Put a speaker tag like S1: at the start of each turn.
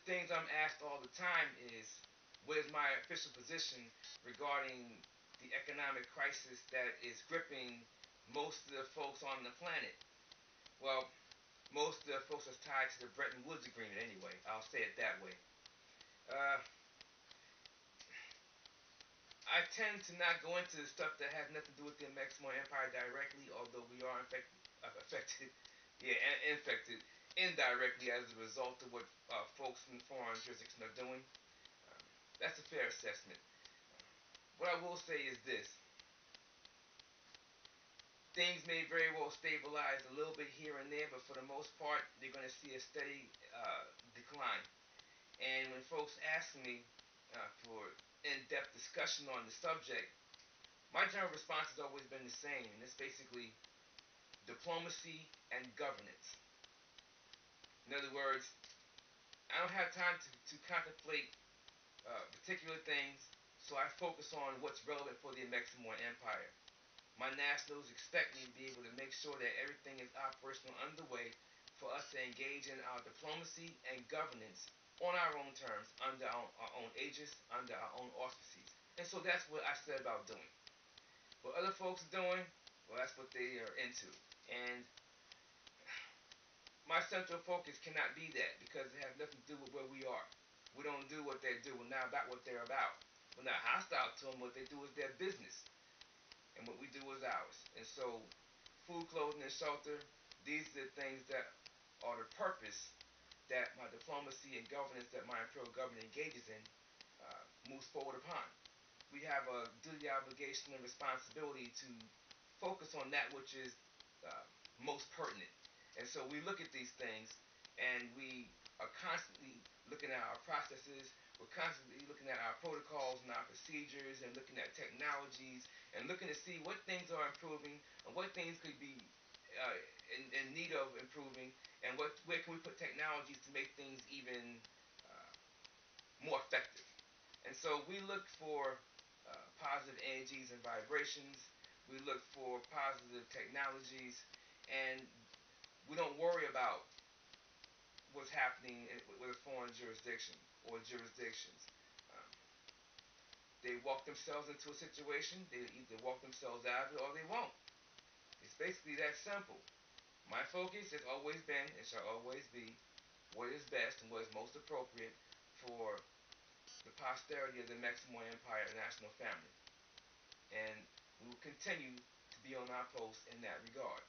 S1: things I'm asked all the time is, what is my official position regarding the economic crisis that is gripping most of the folks on the planet? Well, most of the folks are tied to the Bretton Woods Agreement anyway. I'll say it that way. Uh, I tend to not go into the stuff that has nothing to do with the Mexican Empire directly, although we are affected, yeah, and infected indirectly as a result of what folks in foreign jurisdictions are doing. Um, that's a fair assessment. What I will say is this: things may very well stabilize a little bit here and there, but for the most part, they're going to see a steady decline. And when folks ask me for in-depth discussion on the subject, my general response has always been the same, and it's basically diplomacy and governance. In other words, I don't have time to contemplate particular things, so I focus on what's relevant for the Mexican Empire. My nationals expect me to be able to make sure that everything is operational underway for us to engage in our diplomacy and governance on our own terms, under our own aegis, under our own auspices. And so that's what I set about doing. What other folks are doing, well, that's what they are into. And my central focus cannot be that, because it has nothing to do with where we are. We don't do what they do. We're not about what they're about. We're not hostile to them. What they do is their business, and what we do is ours. And so, food, clothing, and shelter, these are the things that are the purpose that my diplomacy and governance that my imperial government engages in moves forward upon. We have a duty, obligation, and responsibility to focus on that which is most pertinent. And so we look at these things, and we are constantly looking at our processes. We're constantly looking at our protocols and our procedures, and looking at technologies, and looking to see what things are improving and what things could be in need of improving, and where can we put technologies to make things even more effective. And so we look for positive energies and vibrations. We look for positive technologies, and we don't worry about what's happening with a foreign jurisdiction or jurisdictions. Um, they walk themselves into a situation, they either walk themselves out of it or they won't. It's basically that simple. My focus has always been and shall always be what is best and what is most appropriate for the posterity of the Mexican Empire national family. And we will continue to be on our post in that regard.